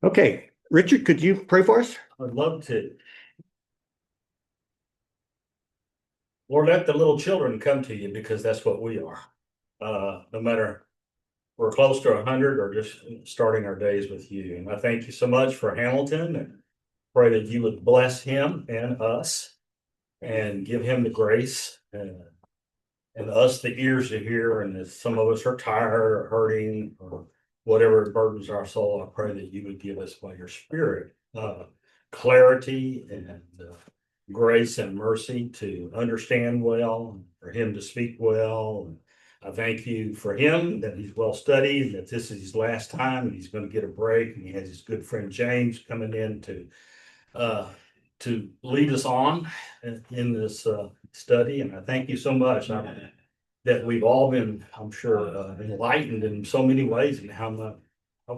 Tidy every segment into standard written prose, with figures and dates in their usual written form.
Okay, Richard, could you pray for us? I'd love to. Lord, let the little children come to you because that's what we are. No matter we're close to 100 or just starting our days with you. And I thank you so much for Hamilton and pray that you would bless him and us and give him the grace and us the ears to hear. And if some of us are tired or hurting or whatever burdens our soul, I pray that you would give us by your spirit clarity and grace and mercy to understand well, for him to speak well. And I thank you for him that he's well studied, that this is his last time and he's going to get a break. And he has his good friend James coming in to lead us on in this study. And I thank you so much that we've all been, I'm sure, enlightened in so many ways and how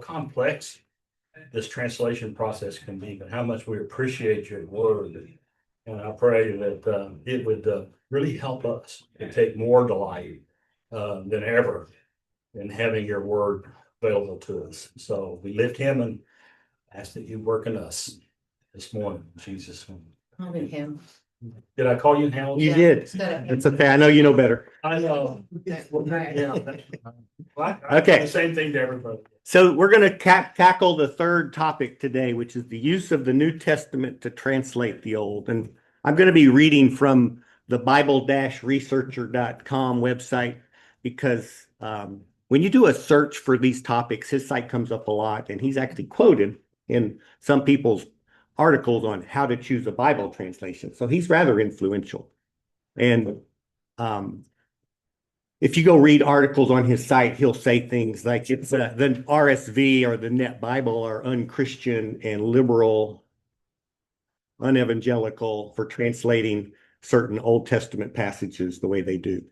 complex this translation process can be, but how much we appreciate your word. And I pray that it would really help us to take more delight than ever in having your word available to us. So we lift him and ask that you work in us this morning, in Jesus' name. Call me him. Did I call you Hal? You Yeah, did. instead of him. It's okay. I know you know better. I know. Right. Yeah. I Okay. do the same thing to everybody. So we're going to tackle the third topic today, which is the use of the New Testament to translate the Old. And I'm going to be reading from the Bible-researcher.com website because when you do a search for these topics, his site comes up a lot, and he's actually quoted in some people's articles on how to choose a Bible translation. So he's rather influential. And if you go read articles on his site, he'll say things like it's the RSV or the Net Bible are unchristian and liberal, unevangelical for translating certain Old Testament passages the way they do.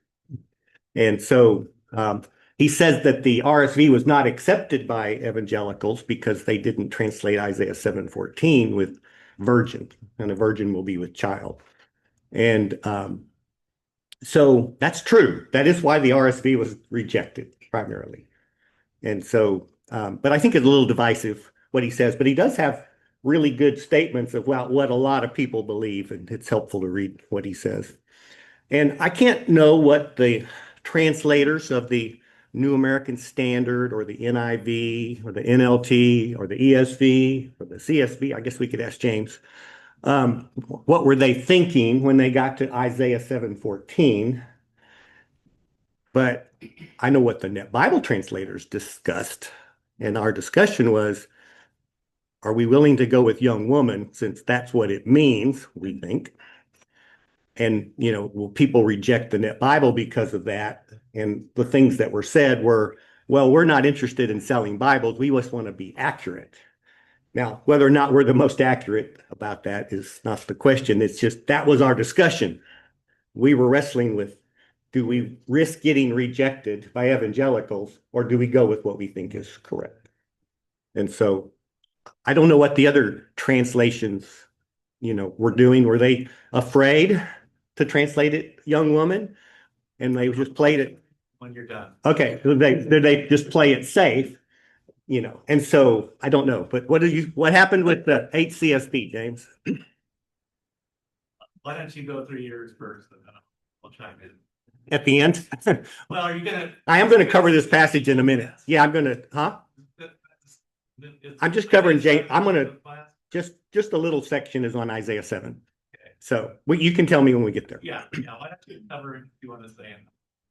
And so he says that the RSV was not accepted by evangelicals because they didn't translate Isaiah 7:14 with virgin, and a virgin will be with child. And so that's true. That is why the RSV was rejected primarily. And so, but I think it's a little divisive what he says, but he does have really good statements about what a lot of people believe, and it's helpful to read what he says. And I can't know what the translators of the New American Standard or the NIV or the NLT or the ESV or the CSB, I guess we could ask James, what were they thinking when they got to Isaiah 7:14? But I know what the Net Bible translators discussed, and our discussion was, are we willing to go with young woman since that's what it means, we think? And, you know, will people reject the Net Bible because of that? And the things that were said were, well, we're not interested in selling Bibles. We just want to be accurate. Now, whether or not we're the most accurate about that is not the question. It's just that was our discussion. We were wrestling with, do we risk getting rejected by evangelicals, or do we go with what we think is correct? And so I don't know what the other translations, were doing. Were they afraid to translate it, young woman? And they just played it. When you're done. Okay, did they just play it safe? And so I don't know, but what happened with the HCSB, James? Why don't you go through yours first, and then I'll chime in. At the end? Well, are you gonna? I am gonna cover this passage in a minute. Yeah, I'm gonna, I'm just covering James. I'm gonna, just a little section is on Isaiah 7. Okay. So you can tell me when we get there. Yeah, why don't you cover it if you want to say it?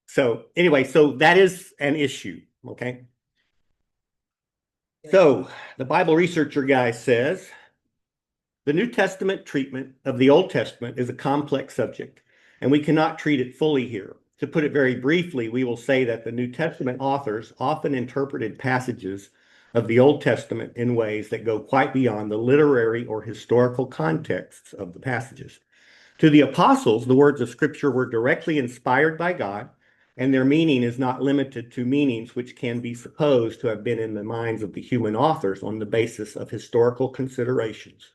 So anyway, so that is an issue, okay? So the Bible researcher guy says, the New Testament treatment of the Old Testament is a complex subject, and we cannot treat it fully here. To put it very briefly, we will say that the New Testament authors often interpreted passages of the Old Testament in ways that go quite beyond the literary or historical contexts of the passages. To the apostles, the words of Scripture were directly inspired by God, and their meaning is not limited to meanings which can be supposed to have been in the minds of the human authors on the basis of historical considerations.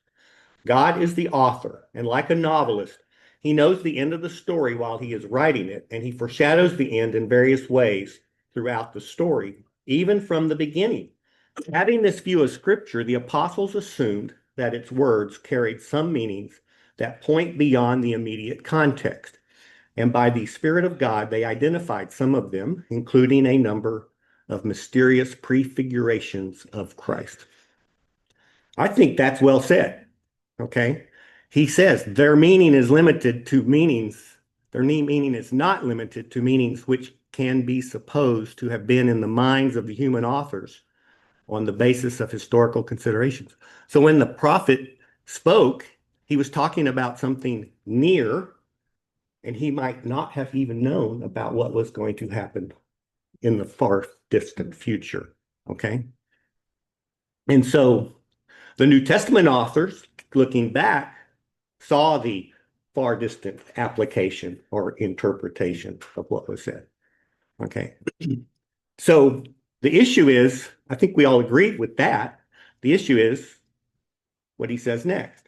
God is the author, and like a novelist, he knows the end of the story while he is writing it, and he foreshadows the end in various ways throughout the story, even from the beginning. Having this view of Scripture, the apostles assumed that its words carried some meanings that point beyond the immediate context. And by the Spirit of God, they identified some of them, including a number of mysterious prefigurations of Christ. I think that's well said. Okay. He says their meaning is limited to meanings. Their meaning is not limited to meanings which can be supposed to have been in the minds of the human authors on the basis of historical considerations. So when the prophet spoke, he was talking about something near, and he might not have even known about what was going to happen in the far distant future. Okay. And so the New Testament authors, looking back, saw the far distant application or interpretation of what was said. Okay. So the issue is, I think we all agreed with that. The issue is what he says next.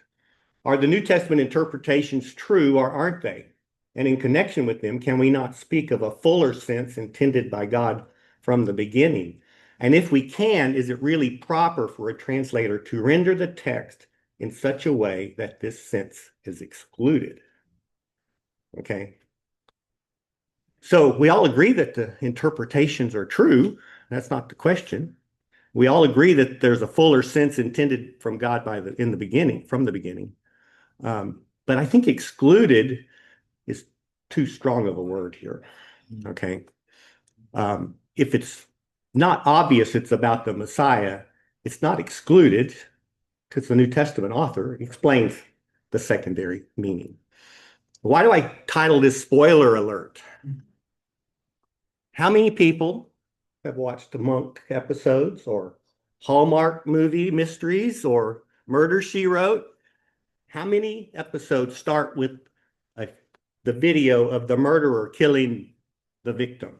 Are the New Testament interpretations true or aren't they? And in connection with them, can we not speak of a fuller sense intended by God from the beginning? And if we can, is it really proper for a translator to render the text in such a way that this sense is excluded? Okay. So we all agree that the interpretations are true. That's not the question. We all agree that there's a fuller sense intended from God from the beginning. But I think excluded is too strong of a word here. Okay. If it's not obvious it's about the Messiah, it's not excluded because the New Testament author explains the secondary meaning. Why do I title this spoiler alert? How many people have watched the Monk episodes or Hallmark movie mysteries or Murder, She Wrote? How many episodes start with the video of the murderer killing the victim?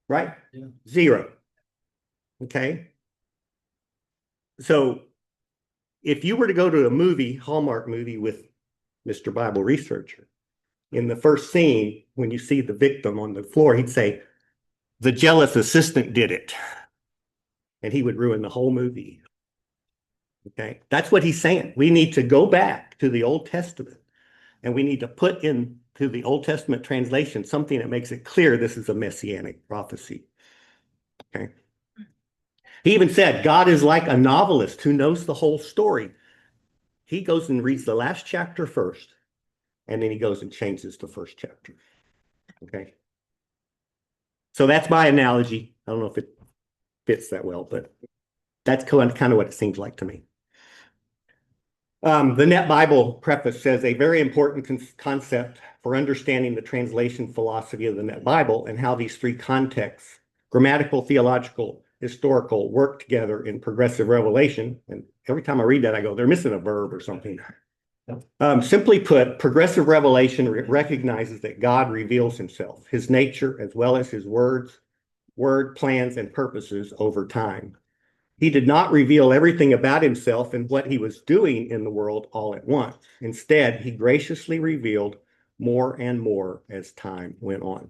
Right? Yeah. 0. Okay. So if you were to go to a Hallmark movie with Mr. Bible Researcher, in the first scene, when you see the victim on the floor, he'd say, the jealous assistant did it. And he would ruin the whole movie. Okay. That's what he's saying. We need to go back to the Old Testament and we need to put into the Old Testament translation something that makes it clear this is a messianic prophecy. Okay. He even said, God is like a novelist who knows the whole story. He goes and reads the last chapter first, and then he goes and changes the first chapter. Okay. So that's my analogy. I don't know if it fits that well, but that's kind of what it seems like to me. The Net Bible preface says a very important concept for understanding the translation philosophy of the Net Bible and how these three contexts, grammatical, theological, historical, work together in progressive revelation. And every time I read that, I go, they're missing a verb or something. Simply put, progressive revelation recognizes that God reveals himself, his nature, as well as his word plans, and purposes over time. He did not reveal everything about himself and what he was doing in the world all at once. Instead, he graciously revealed more and more as time went on.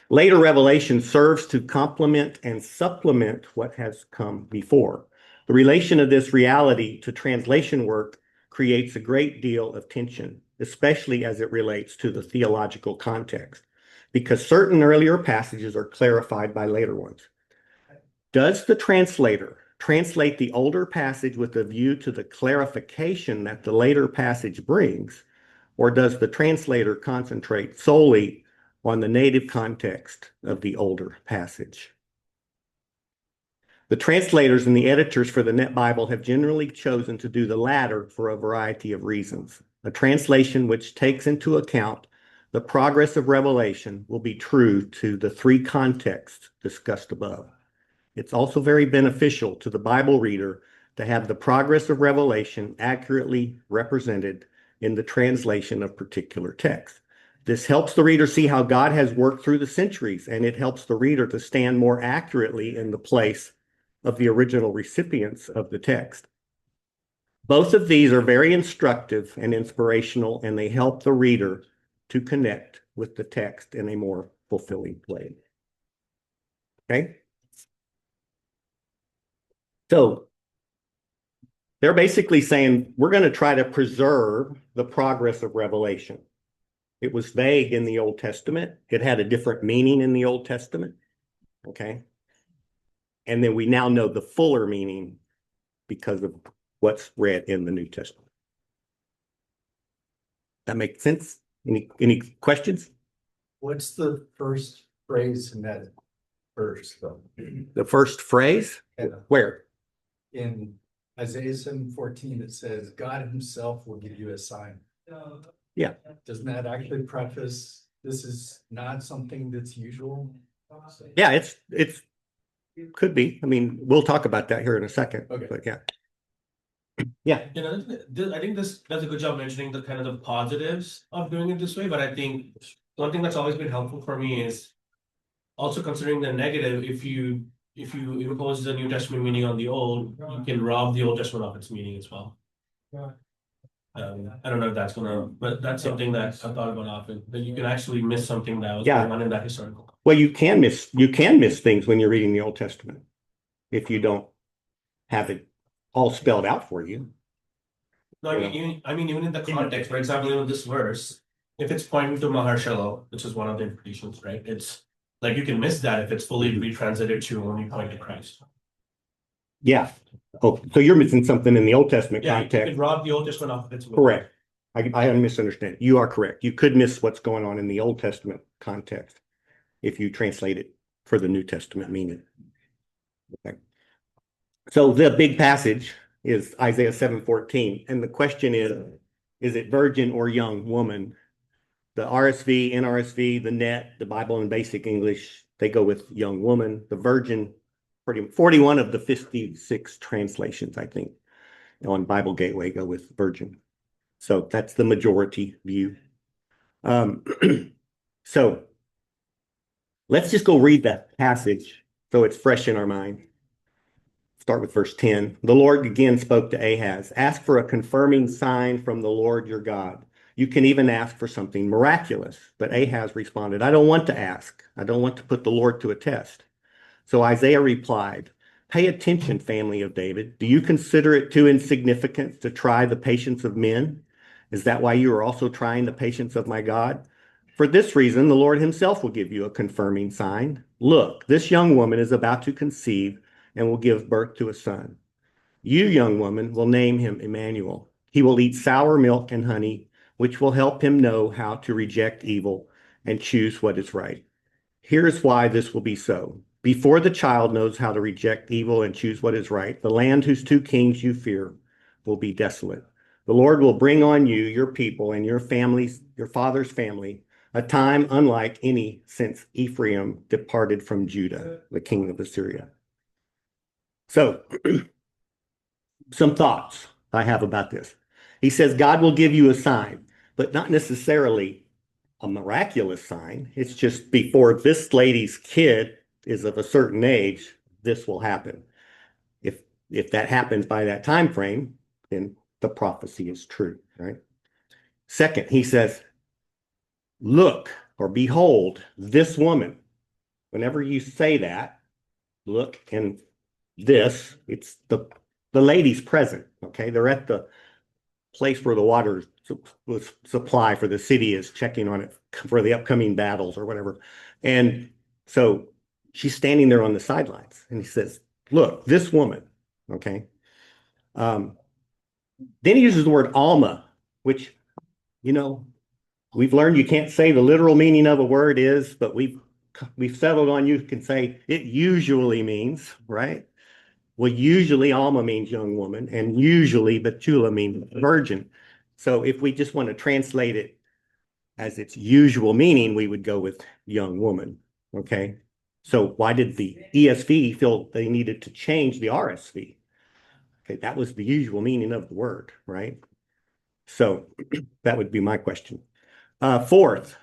Later revelation serves to complement and supplement what has come before. The relation of this reality to translation work creates a great deal of tension, especially as it relates to the theological context, because certain earlier passages are clarified by later ones. Does the translator translate the older passage with a view to the clarification that the later passage brings, or does the translator concentrate solely on the native context of the older passage? The translators and the editors for the Net Bible have generally chosen to do the latter for a variety of reasons. A translation which takes into account the progress of revelation will be true to the three contexts discussed above. It's also very beneficial to the Bible reader to have the progress of revelation accurately represented in the translation of particular texts. This helps the reader see how God has worked through the centuries, and it helps the reader to stand more accurately in the place of the original recipients of the text. Both of these are very instructive and inspirational, and they help the reader to connect with the text in a more fulfilling way. Okay. So they're basically saying we're going to try to preserve the progress of Revelation. It was vague in the Old Testament. It had a different meaning in the Old Testament. Okay. And then we now know the fuller meaning because of what's read in the New Testament. That makes sense? Any questions? What's the first phrase in that verse though? The first phrase? Yeah. Where? In Isaiah 7:14, it says, God himself will give you a sign. Yeah. Doesn't that actually preface, this is not something that's usual? Yeah, it could be. I mean, we'll talk about that here in a second. Okay. But yeah. Yeah. You know, I think this does a good job mentioning the kind of the positives of doing it this way, but I think one thing that's always been helpful for me is also considering the negative. If you impose the New Testament meaning on the Old, you can rob the Old Testament of its meaning as well. I don't know if that's but that's something that I thought about often, that you can actually miss something that was Yeah. going on in that historical. Well, you can miss things when you're reading the Old Testament if you don't have it all spelled out for you. No, I mean, even in the context, for example, in this verse, if it's pointing to Maharshala, which is one of the interpretations, right? It's like you can miss that if it's fully retranslated to only point to Christ. Yeah. Oh, so you're missing something in the Old Testament Yeah, you context. could rob the Old Testament off of its meaning. Correct. I misunderstand. You are correct. You could miss what's going on in the Old Testament context if you translate it for the New Testament meaning. Okay. So the big passage is Isaiah 7:14. And the question is it virgin or young woman? The RSV, NRSV, the NET, the Bible in Basic English, they go with young woman. The virgin, 41 of the 56 translations, I think, on Bible Gateway go with virgin. So that's the majority view. So let's just go read that passage so it's fresh in our mind. Start with verse 10. The Lord again spoke to Ahaz. Ask for a confirming sign from the Lord your God. You can even ask for something miraculous. But Ahaz responded, I don't want to ask. I don't want to put the Lord to a test. So Isaiah replied, pay attention, family of David. Do you consider it too insignificant to try the patience of men? Is that why you are also trying the patience of my God? For this reason, the Lord himself will give you a confirming sign. Look, this young woman is about to conceive and will give birth to a son. You, young woman, will name him Emmanuel. He will eat sour milk and honey, which will help him know how to reject evil and choose what is right. Here is why this will be so. Before the child knows how to reject evil and choose what is right, the land whose two kings you fear will be desolate. The Lord will bring on you, your people, and your families, your father's family, a time unlike any since Ephraim departed from Judah, the king of Assyria. So, some thoughts I have about this. He says God will give you a sign, but not necessarily a miraculous sign. It's just before this lady's kid is of a certain age, this will happen. If that happens by that time frame, then the prophecy is true, right? Second, he says, look or behold this woman. Whenever you say that, look and this, it's the lady's present, okay? They're at the place where the water supply for the city is, checking on it for the upcoming battles or whatever. And so she's standing there on the sidelines and he says, look, this woman, okay? Then he uses the word Alma, which, we've learned you can't say the literal meaning of a word is, but we've settled on you can say it usually means, right? Well, usually Alma means young woman, and usually Betula means virgin. So if we just want to translate it as its usual meaning, we would go with young woman, okay? So why did the ESV feel they needed to change the RSV? Okay, that was the usual meaning of the word, right? So that would be my question. Fourth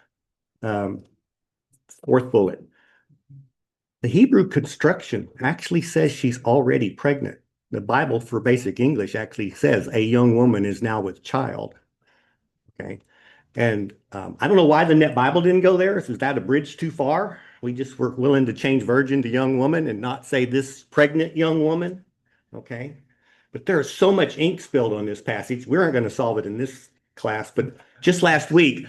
bullet. The Hebrew construction actually says she's already pregnant. The Bible for Basic English actually says a young woman is now with child. Okay. And I don't know why the Net Bible didn't go there. Is that a bridge too far? We just were willing to change virgin to young woman and not say this pregnant young woman. Okay. But there's so much ink spilled on this passage. We aren't going to solve it in this class, but just last week,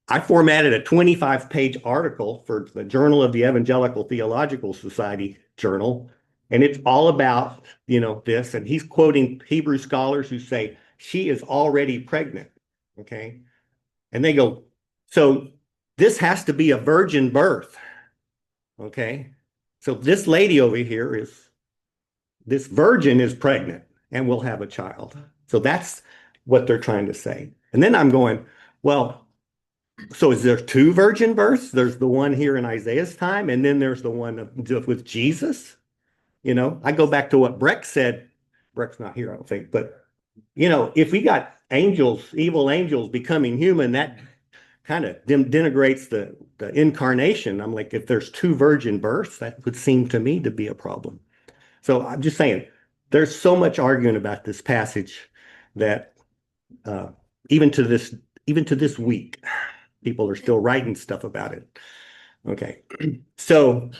I formatted a 25-page article for the Journal of the Evangelical Theological Society journal. And it's all about, this. And he's quoting Hebrew scholars who say she is already pregnant. Okay. And they go, so this has to be a virgin birth. Okay. So this lady over here this virgin is pregnant and will have a child. So that's what they're trying to say. And then I'm going, well, so is there two virgin births? There's the one here in Isaiah's time, and then there's the one with Jesus. I go back to what Breck said. Breck's not here, I don't think, but if we got angels, evil angels becoming human, that kind of denigrates the incarnation. I'm like, if there's two virgin births, that would seem to me to be a problem. So I'm just saying, there's so much arguing about this passage that even to this week, people are still writing stuff about it. Okay, so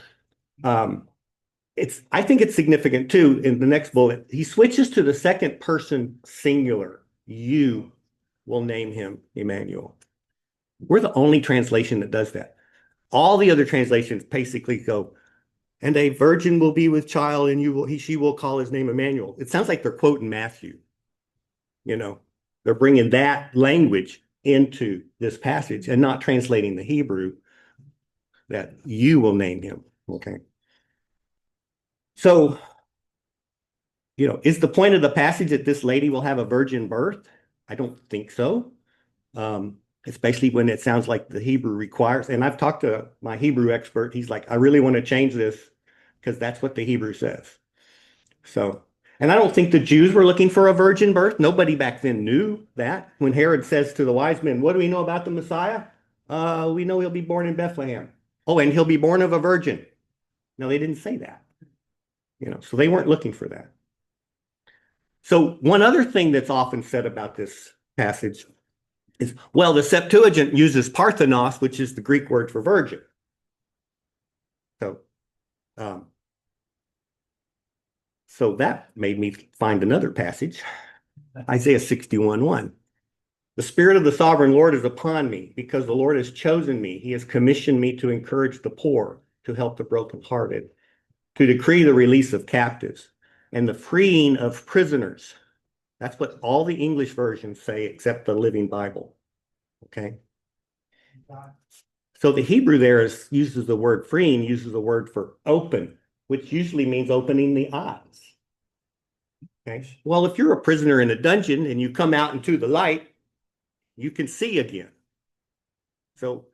I think it's significant too. In the next bullet, he switches to the second person singular. You will name him Emmanuel. We're the only translation that does that. All the other translations basically go, and a virgin will be with child, and she will call his name Emmanuel. It sounds like they're quoting Matthew. They're bringing that language into this passage and not translating the Hebrew that you will name him. Okay. So, is the point of the passage that this lady will have a virgin birth? I don't think so. Especially when it sounds like the Hebrew requires, and I've talked to my Hebrew expert. He's like, I really want to change this because that's what the Hebrew says. So, and I don't think the Jews were looking for a virgin birth. Nobody back then knew that. When Herod says to the wise men, what do we know about the Messiah? We know he'll be born in Bethlehem. Oh, and he'll be born of a virgin. No, they didn't say that. So they weren't looking for that. So one other thing that's often said about this passage is, well, the Septuagint uses Parthenos, which is the Greek word for virgin. So that made me find another passage, Isaiah 61:1. The Spirit of the Sovereign Lord is upon me, because the Lord has chosen me. He has commissioned me to encourage the poor, to help the brokenhearted, to decree the release of captives and the freeing of prisoners. That's what all the English versions say, except the Living Bible. Okay. So the Hebrew there uses the word freeing, uses the word for open, which usually means opening the eyes. Okay. Well, if you're a prisoner in a dungeon and you come out into the light, you can see again. So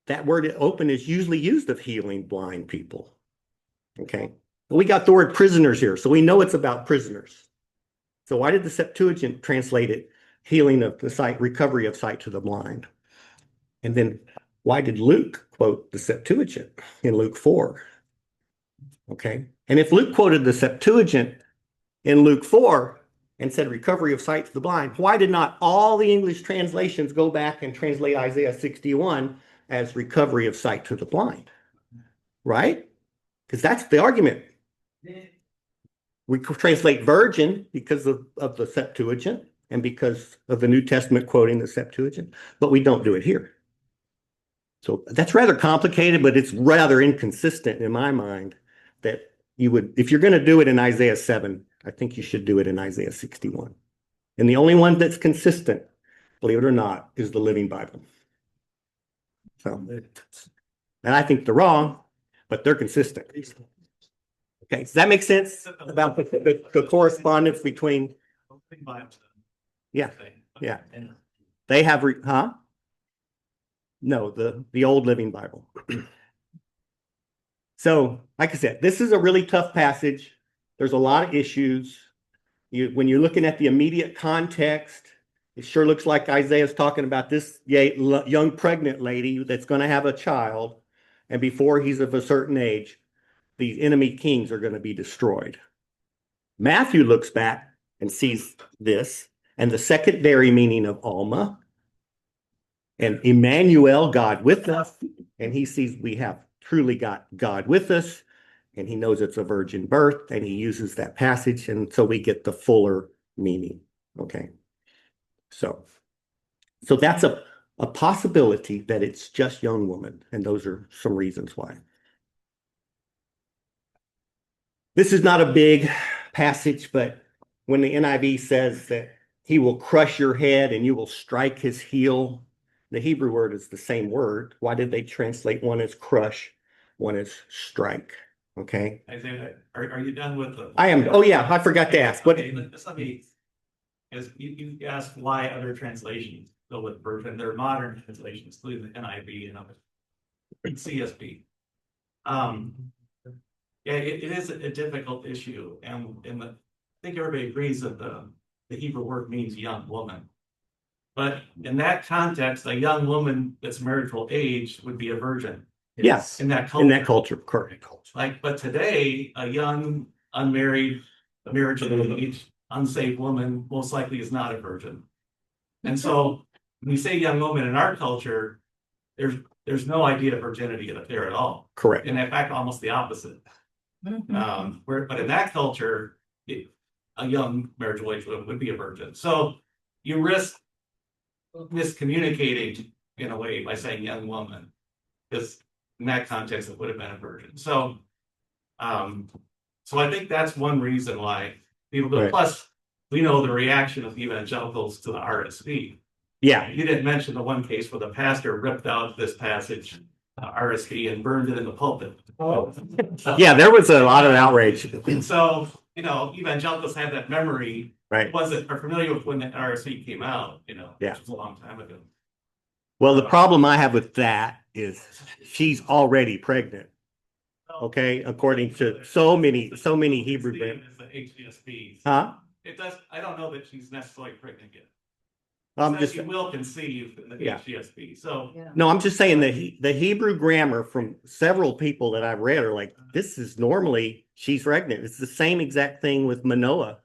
that word open is usually used of healing blind people. Okay. We got the word prisoners here, so we know it's about prisoners. So why did the Septuagint translate it healing of the sight, recovery of sight to the blind? And then why did Luke quote the Septuagint in Luke 4? Okay. And if Luke quoted the Septuagint in Luke 4 and said recovery of sight to the blind, why did not all the English translations go back and translate Isaiah 61 as recovery of sight to the blind? Right? Because that's the argument. We translate virgin because of the Septuagint and because of the New Testament quoting the Septuagint, but we don't do it here. So that's rather complicated, but it's rather inconsistent in my mind that you would, if you're going to do it in Isaiah 7, I think you should do it in Isaiah 61. And the only one that's consistent, believe it or not, is the Living Bible. So, and I think they're wrong, but they're consistent. Okay, does that make sense about the correspondence between? Yeah, yeah. They have, No, the old Living Bible. So, like I said, this is a really tough passage. There's a lot of issues. When you're looking at the immediate context, it sure looks like Isaiah's talking about this young pregnant lady that's going to have a child. And before he's of a certain age, these enemy kings are going to be destroyed. Matthew looks back and sees this and the secondary meaning of Alma. and Emmanuel, God with us, and he sees we have truly got God with us, and he knows it's a virgin birth, and he uses that passage, and so we get the fuller meaning. Okay. So that's a possibility that it's just young woman, and those are some reasons why. This is not a big passage, but when the NIV says that he will crush your head and you will strike his heel, the Hebrew word is the same word. Why did they translate one as crush, one as strike? Okay. Isaiah, are you done with the? I am. Oh yeah, I forgot to ask. What? Okay, let me, is you asked why other translations go with version, they're modern translations, including the NIV and other CSB. Yeah, it is a difficult issue, and I think everybody agrees that the Hebrew word means young woman. But in that context, a young woman that's marital age would be a virgin. Yes. In that culture. In that culture, correct. But today, a young, unmarried, marriage age, unsaved woman most likely is not a virgin. And so when you say young woman in our culture, there's no idea of virginity there at all. Correct. And in fact, almost the opposite. But in that culture, a young marriageable age would be a virgin. So you risk miscommunicating in a way by saying young woman, because in that context it would have been a virgin. So I think that's one reason why people go. Right. Plus, we know the reaction of evangelicals to the RSV. Yeah. You didn't mention the one case where the pastor ripped out this passage, RSV, and burned it in the pulpit. Oh. Yeah, there was a lot of outrage. And so, evangelicals have that memory. Right. Are familiar with when the RSV came out, Yeah. which was a long time ago. Well, the problem I have with that is she's already pregnant. Okay, according to so many Hebrew. It's the HGSB. Huh? It does. I don't know that she's necessarily pregnant yet. I'm just. She will conceive in the Yeah. HGSB. So No, I'm just saying the Hebrew grammar from several people that I've read are like, this is normally she's pregnant. It's the same exact thing with Manoah.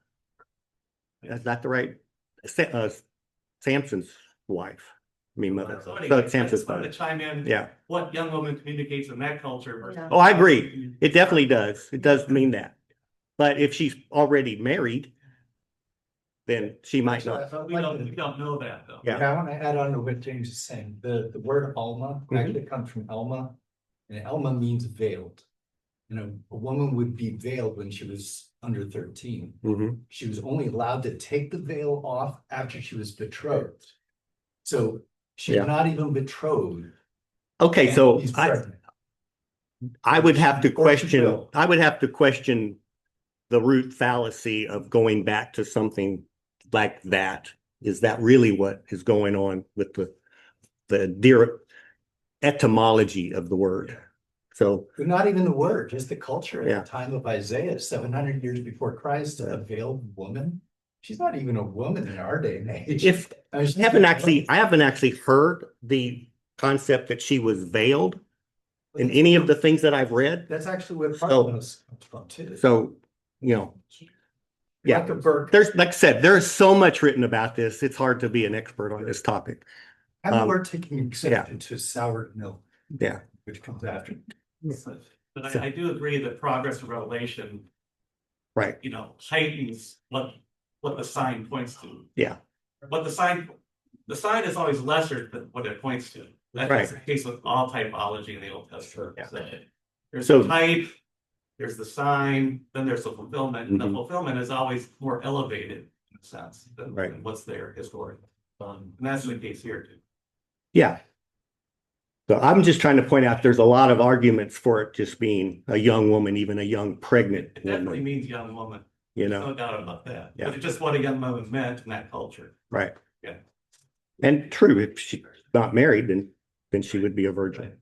That's not the right. Samson's wife. I mean, mother. So So anyway, it's Samson's I just wanted mother. to chime in. Yeah. What young woman communicates in that culture versus. Oh, I agree. It definitely does. It does mean that. But if she's already married, then she might not. We don't know that though. Yeah. I want to add on to what James is saying. The word Alma actually comes from Elma, and Elma means veiled. A woman would be veiled when she was under 13. Mhm. She was only allowed to take the veil off after she was betrothed. So she's Yeah. not even betrothed. Okay, and so she's I pregnant. would have to Or she question, will. I would have to question the root fallacy of going back to something like that. Is that really what is going on with the dear etymology of the word? So, But not even the word, just the culture at Yeah. the time of Isaiah, 700 years before Christ, a veiled woman. She's not even a woman in our day and age. if I was I haven't actually heard the concept that she was veiled in any of the things that I've read. That's actually where So- Parthenos comes from too. So, yeah. Like a Burke. There's, like I said, there's so much written about this. It's hard to be an expert on this topic. And we're taking exception to sour milk, Yeah. which comes after. But I do agree that progress of revelation, Right. heightens what the sign points to. Yeah. But the sign is always lesser than what it points to. That's Right. the case with all typology in the Old Testament. Yeah. So there's So- the type, there's the sign, then there's the fulfillment. And the Mhm. fulfillment is always more elevated in a sense than Right. what's there historically. And that's the case here too. Yeah. So I'm just trying to point out there's a lot of arguments for it just being a young woman, even a young pregnant It definitely woman, means young woman. you There's know, no doubt about that. Yeah. But it's just what a young woman meant in that culture. right? Yeah. And true, if she's not married, then she would be a virgin.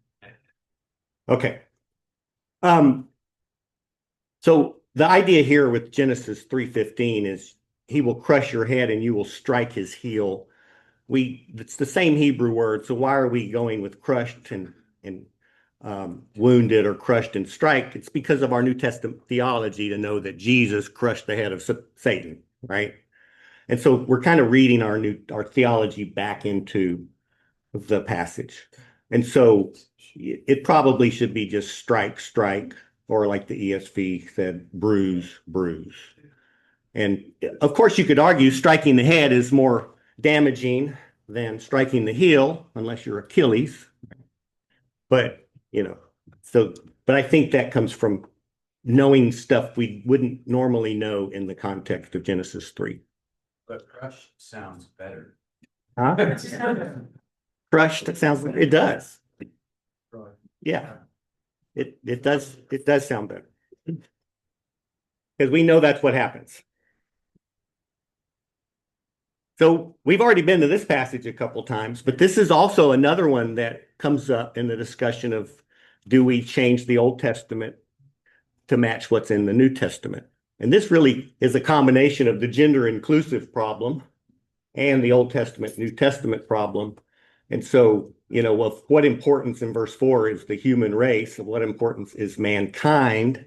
Okay. So the idea here with Genesis 3:15 is he will crush your head and you will strike his heel. It's the same Hebrew word, so why are we going with crushed and wounded or crushed and strike? It's because of our New Testament theology to know that Jesus crushed the head of Satan, right? And so we're kind of reading our theology back into the passage. And so it probably should be just strike, strike, or like the ESV said, bruise, bruise. And of course, you could argue striking the head is more damaging than striking the heel, unless you're Achilles. But, but I think that comes from knowing stuff we wouldn't normally know in the context of Genesis 3. But crush sounds better. Huh? Crushed, it sounds like it does. Yeah. It does sound better. Because we know that's what happens. So we've already been to this passage a couple times, but this is also another one that comes up in the discussion of, do we change the Old Testament to match what's in the New Testament? And this really is a combination of the gender inclusive problem and the Old Testament, New Testament problem. And so, of what importance in verse 4 is the human race, of what importance is mankind.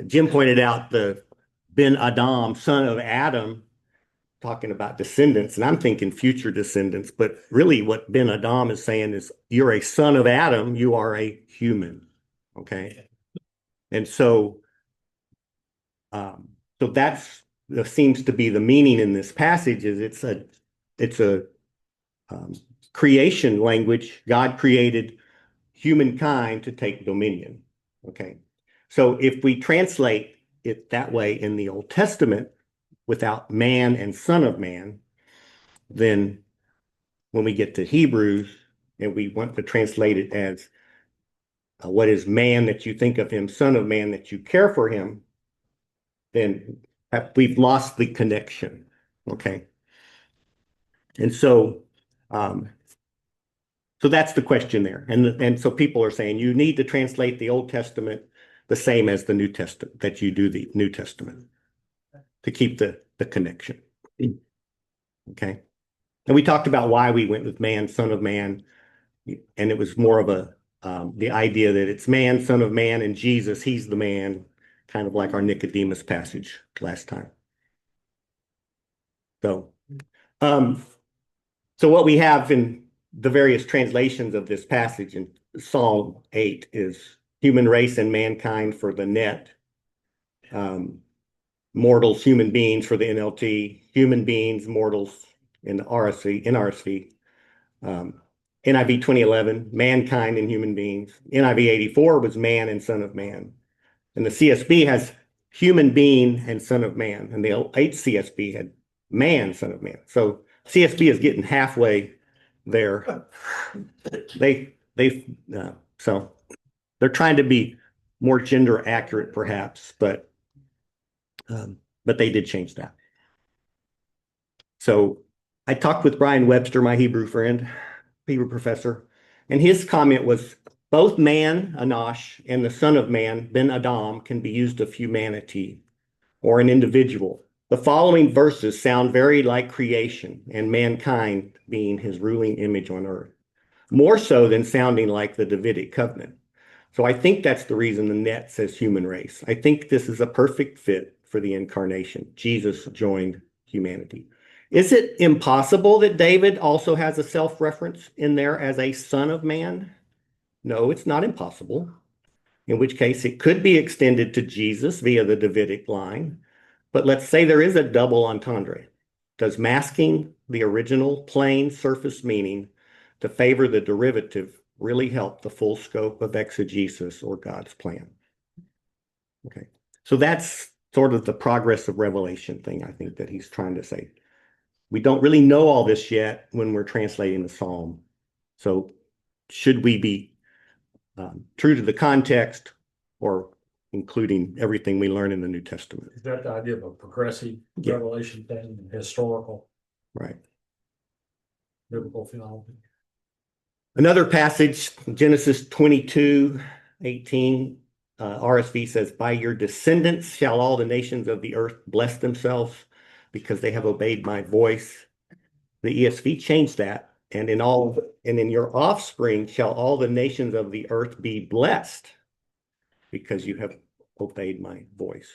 Jim pointed out the Ben Adam, son of Adam, talking about descendants, and I'm thinking future descendants, but really what Ben Adam is saying is, you're a son of Adam, you are a human. Okay. And so, that seems to be the meaning in this passage. Is it's a creation language. God created humankind to take dominion. Okay. So if we translate it that way in the Old Testament, without man and son of man, then when we get to Hebrews and we want to translate it as what is man that you think of him, son of man that you care for him, then we've lost the connection. Okay. And so, so that's the question there. And so people are saying you need to translate the Old Testament the same as the New Testament, that you do the New Testament, to keep the connection. Okay. And we talked about why we went with man, son of man. And it was more of the idea that it's man, son of man, and Jesus, he's the man, kind of like our Nicodemus passage last time. So what we have in the various translations of this passage in Psalm 8 is human race and mankind for the net. Mortals, human beings for the NLT, human beings, mortals in the NRSV. NIV 2011, mankind and human beings. NIV 84 was man and son of man. And the CSB has human being and son of man. And the HCSB had man, son of man. So CSB is getting halfway there. So they're trying to be more gender accurate, perhaps, but they did change that. So I talked with Brian Webster, my Hebrew friend, Hebrew professor, and his comment was, both man, Anash, and the son of man, Ben Adam, can be used of humanity or an individual. The following verses sound very like creation and mankind being his ruling image on earth, more so than sounding like the Davidic covenant. So I think that's the reason the net says human race. I think this is a perfect fit for the incarnation. Jesus joined humanity. Is it impossible that David also has a self-reference in there as a son of man? No, it's not impossible. In which case it could be extended to Jesus via the Davidic line. But let's say there is a double entendre. Does masking the original plain surface meaning to favor the derivative really help the full scope of exegesis or God's plan? Okay, so that's sort of the progress of revelation thing, I think, that he's trying to say. We don't really know all this yet when we're translating the Psalm. So should we be true to the context or including everything we learn in the New Testament? Is that the idea of a progressive revelation thing, historical, Right. biblical theology? Another passage, Genesis 22:18, RSV says, by your descendants shall all the nations of the earth bless themselves because they have obeyed my voice. The ESV changed that. And in your offspring shall all the nations of the earth be blessed because you have obeyed my voice.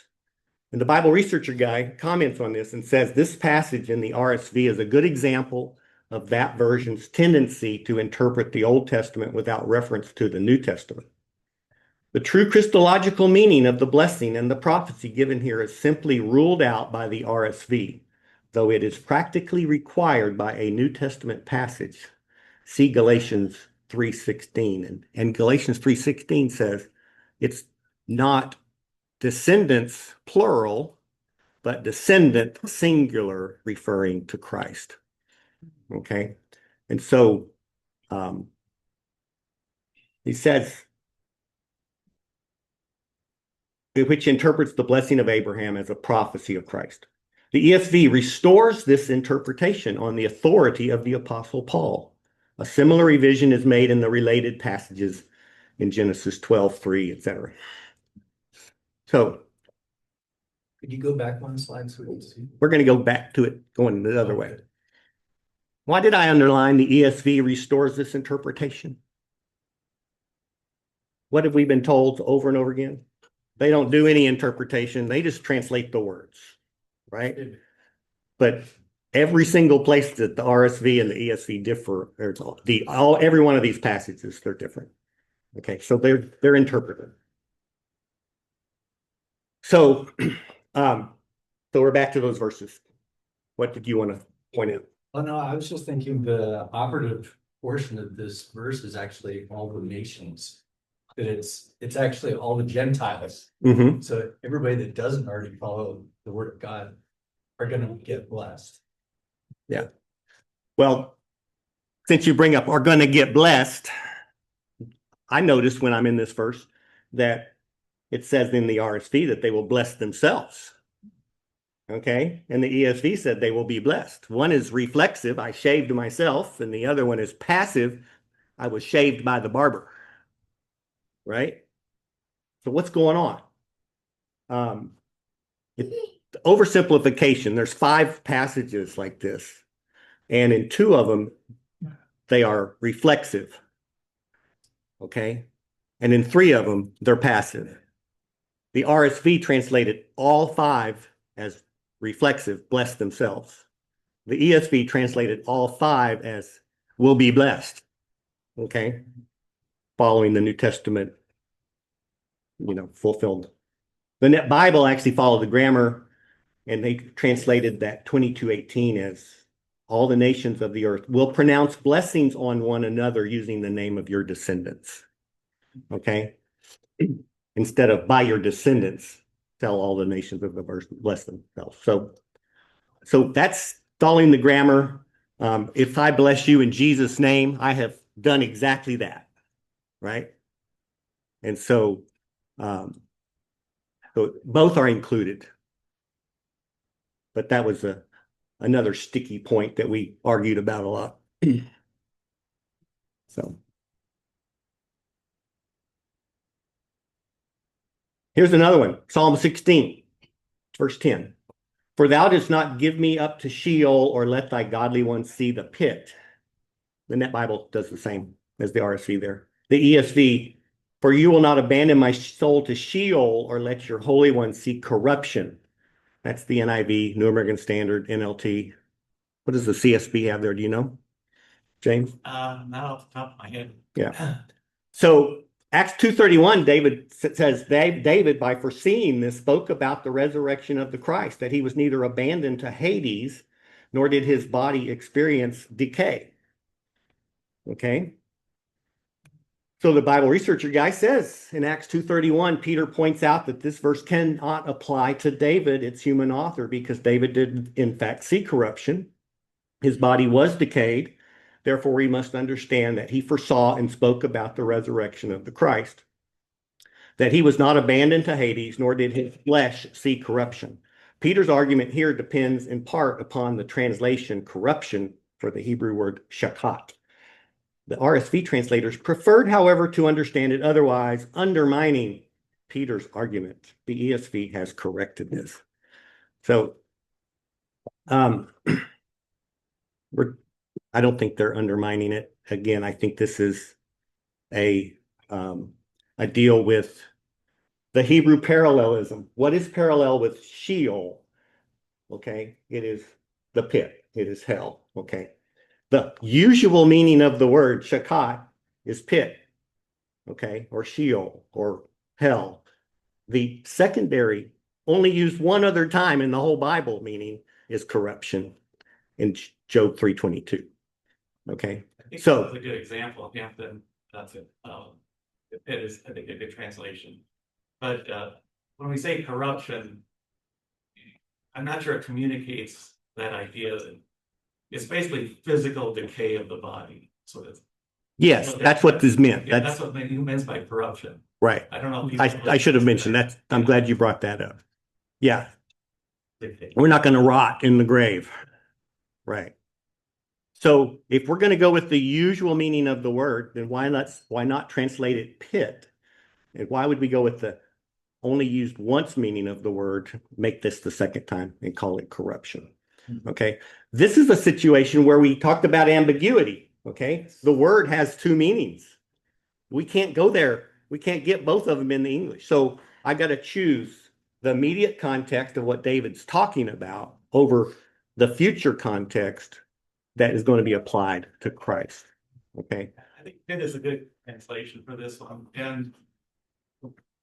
And the Bible researcher guy comments on this and says this passage in the RSV is a good example of that version's tendency to interpret the Old Testament without reference to the New Testament. The true Christological meaning of the blessing and the prophecy given here is simply ruled out by the RSV, though it is practically required by a New Testament passage. See Galatians 3:16. And Galatians 3:16 says it's not descendants plural, but descendant singular, referring to Christ. Okay. And so he says, which interprets the blessing of Abraham as a prophecy of Christ. The ESV restores this interpretation on the authority of the Apostle Paul. A similar revision is made in the related passages in Genesis 12:3, etc. So Could you go back one slide so we can see? we're going to go back to it going the other way. Why did I underline the ESV restores this interpretation? What have we been told over and over again? They don't do any interpretation. They just translate the words, right? But every single place that the RSV and the ESV differ, every one of these passages, they're different. Okay, so they're interpreted. So, so we're back to those verses. What did you want to point out? Oh, no, I was just thinking the operative portion of this verse is actually all the nations. That it's actually all the Gentiles. Mm-hmm. So everybody that doesn't already follow the word of God are gonna get blessed. Yeah. Well, since you bring up are going to get blessed, I noticed when I'm in this verse that it says in the RSV that they will bless themselves. Okay. And the ESV said they will be blessed. One is reflexive, I shaved myself, and the other one is passive, I was shaved by the barber. Right? So what's going on? Oversimplification. There's 5 passages like this, and in 2 of them, they are reflexive. Okay? And in 3 of them, they're passive. The RSV translated all 5 as reflexive, bless themselves. The ESV translated all 5 as will be blessed. Okay? Following the New Testament, fulfilled. The Net Bible actually followed the grammar, and they translated that 22:18 as all the nations of the earth will pronounce blessings on one another using the name of your descendants. Okay? Instead of by your descendants, tell all the nations of the earth bless themselves. So that's following the grammar. If I bless you in Jesus' name, I have done exactly that. Right? And so both are included. But that was another sticky point that we argued about a lot. So here's another one. Psalm 16, verse 10. For thou didst not give me up to Sheol, or let thy godly ones see the pit. The Net Bible does the same as the RSV there. The ESV, for you will not abandon my soul to Sheol, or let your Holy One see corruption. That's the NIV, New American Standard, NLT. What does the CSB have there? Do you know, James? Not off the top of my head. Yeah. So Acts 2:31, David says, David, by foreseeing this, spoke about the resurrection of the Christ, that he was neither abandoned to Hades, nor did his body experience decay. Okay. So the Bible researcher guy says in Acts 2:31, Peter points out that this verse cannot apply to David, its human author, because David did in fact see corruption. His body was decayed. Therefore, we must understand that he foresaw and spoke about the resurrection of the Christ, that he was not abandoned to Hades, nor did his flesh see corruption. Peter's argument here depends in part upon the translation corruption for the Hebrew word shakat. The RSV translators preferred, however, to understand it otherwise, undermining Peter's argument. The ESV has corrected this. So, I don't think they're undermining it. Again, I think this is a deal with the Hebrew parallelism. What is parallel with Sheol? Okay, it is the pit. It is hell. Okay, The usual meaning of the word shakat is pit, okay, or Sheol or hell. The secondary, only used one other time in the whole Bible, meaning is corruption in Job 3:22. Okay, I think so that's a good example. Hampton, that's it. It is, I think, a good translation. But when we say corruption, I'm not sure it communicates that idea that it's basically physical decay of the body. So that's yes, that's what this meant. yeah, That's that's what he meant by corruption. right. I don't know if I should have mentioned that. I'm glad you brought that up. Yeah, we're not going to rot in the grave. Right. So if we're going to go with the usual meaning of the word, then why not translate it pit? And why would we go with the only used once meaning of the word, make this the second time and call it corruption? Okay. This is a situation where we talked about ambiguity. Okay. The word has two meanings. We can't go there. We can't get both of them in the English. So I got to choose the immediate context of what David's talking about over the future context that is going to be applied to Christ. Okay. I think pit is a good translation for this one. And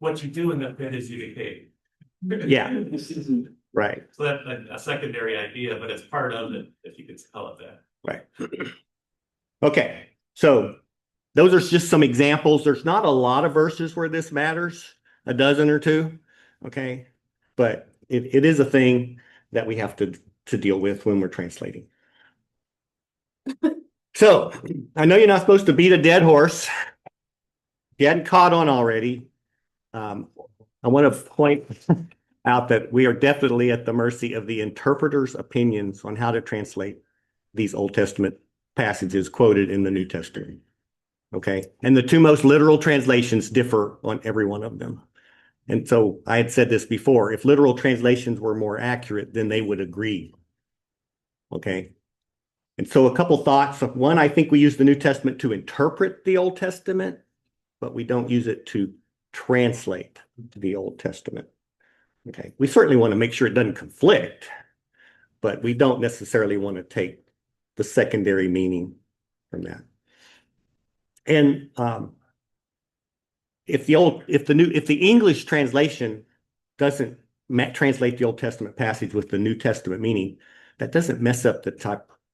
what you do in the pit is you decay. Yeah. Right. So that's a secondary idea, but it's part of it, if you could call it that. Right. Okay. So those are just some examples. There's not a lot of verses where this matters, a dozen or two. Okay. But it is a thing that we have to deal with when we're translating. So I know you're not supposed to beat a dead horse. If you hadn't caught on already, I want to point out that we are definitely at the mercy of the interpreter's opinions on how to translate these Old Testament passages quoted in the New Testament. Okay. And the two most literal translations differ on every one of them. And so I had said this before, if literal translations were more accurate, then they would agree. Okay. And so a couple thoughts. One, I think we use the New Testament to interpret the Old Testament, but we don't use it to translate the Old Testament. Okay. We certainly want to make sure it doesn't conflict, but we don't necessarily want to take the secondary meaning from that. And if the English translation doesn't translate the Old Testament passage with the New Testament meaning, that doesn't mess up the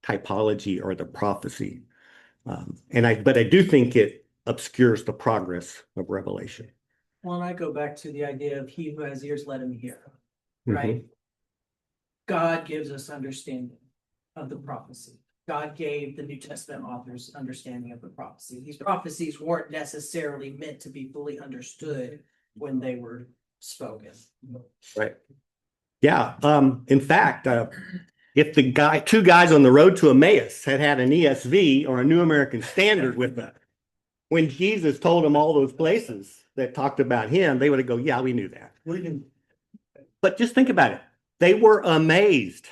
typology or the prophecy. But I do think it obscures the progress of Revelation. Well, and I go back to the idea of he who has ears, let him hear, right? God gives us understanding of the prophecy. God gave the New Testament authors understanding of the prophecy. These prophecies weren't necessarily meant to be fully understood when they were spoken. Right. Yeah. In fact, if two guys on the road to Emmaus had an ESV or a New American Standard with them, when Jesus told them all those places that talked about him, they would go, yeah, we knew that. But just think about it. They were amazed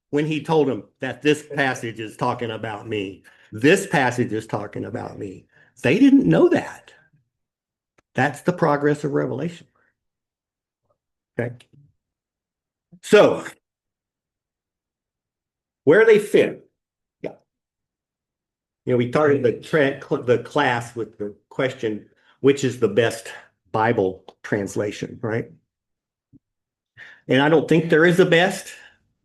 when he told them that this passage is talking about me. This passage is talking about me. They didn't know that. That's the progress of Revelation. Okay. So, where they fit. Yeah. We started the class with the question, which is the best Bible translation, right? And I don't think there is a best,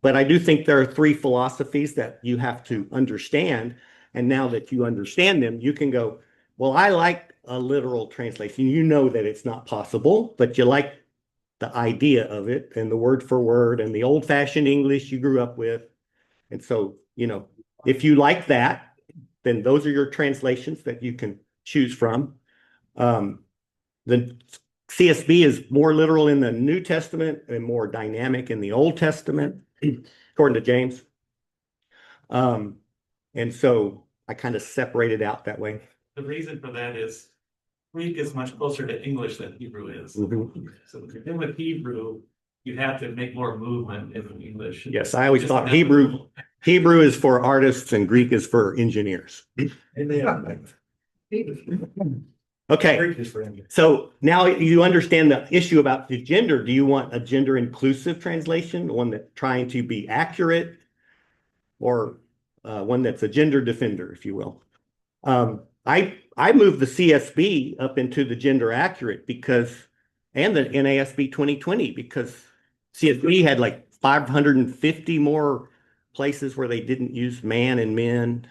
but I do think there are three philosophies that you have to understand. And now that you understand them, you can go, well, I like a literal translation. You know that it's not possible, but you like the idea of it and the word for word and the old-fashioned English you grew up with. And so, if you like that, then those are your translations that you can choose from. The CSB is more literal in the New Testament and more dynamic in the Old Testament, according to James. And so I kind of separated out that way. The reason for that is Greek is much closer to English than Hebrew is. Mhm. So if you're dealing with Hebrew, you have to make more movement in English. Yes, I always thought Hebrew is for artists and Greek is for engineers. Okay, so now you understand the issue about the gender. Do you want a gender inclusive translation, one that's trying to be accurate? Or one that's a gender defender, if you will. I moved the CSB up into the gender accurate because, and the NASB 2020, because CSB had like 550 more places where they didn't use man and men,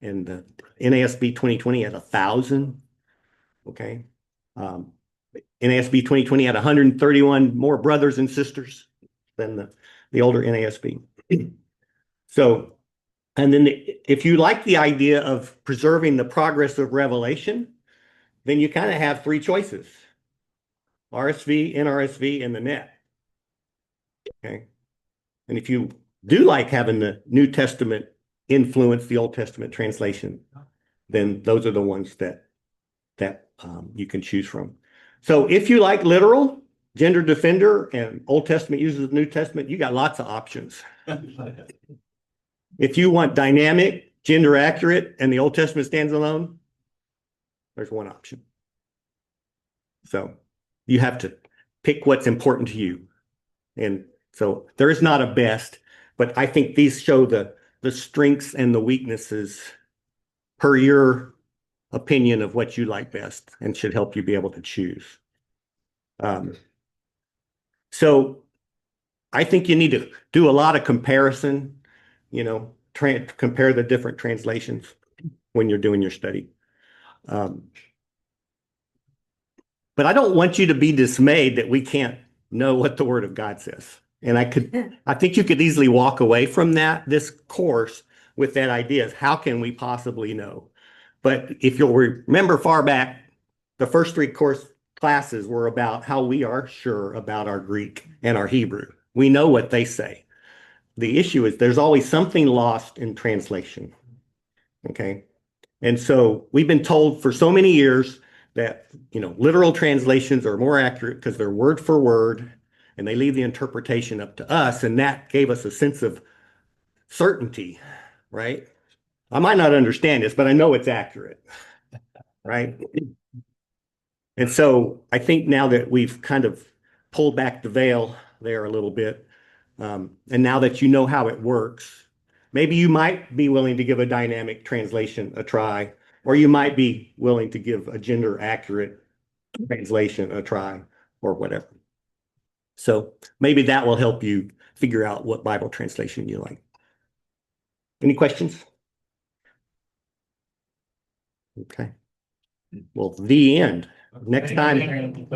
and the NASB 2020 had 1,000. Okay. NASB 2020 had 131 more brothers and sisters than the older NASB. So, and then if you like the idea of preserving the progress of Revelation, then you kind of have three choices: RSV, NRSV, and the net. Okay. And if you do like having the New Testament influence the Old Testament translation, then those are the ones that you can choose from. So if you like literal, gender defender, and Old Testament uses the New Testament, you got lots of options. If you want dynamic, gender accurate, and the Old Testament stands alone, there's one option. So you have to pick what's important to you. And so there is not a best, but I think these show the strengths and the weaknesses per your opinion of what you like best and should help you be able to choose. So I think you need to do a lot of comparison, compare the different translations when you're doing your study. But I don't want you to be dismayed that we can't know what the Word of God says. And I think you could easily walk away from this course with that idea of how can we possibly know? But if you'll remember far back, the first three classes were about how we are sure about our Greek and our Hebrew. We know what they say. The issue is there's always something lost in translation. Okay. And so we've been told for so many years that, literal translations are more accurate because they're word for word and they leave the interpretation up to us. And that gave us a sense of certainty, right? I might not understand this, but I know it's accurate, right? And so I think now that we've kind of pulled back the veil there a little bit, and now that you know how it works, maybe you might be willing to give a dynamic translation a try, or you might be willing to give a gender accurate translation a try, or whatever. So maybe that will help you figure out what Bible translation you like. Any questions? Okay. Well, the end. Next time.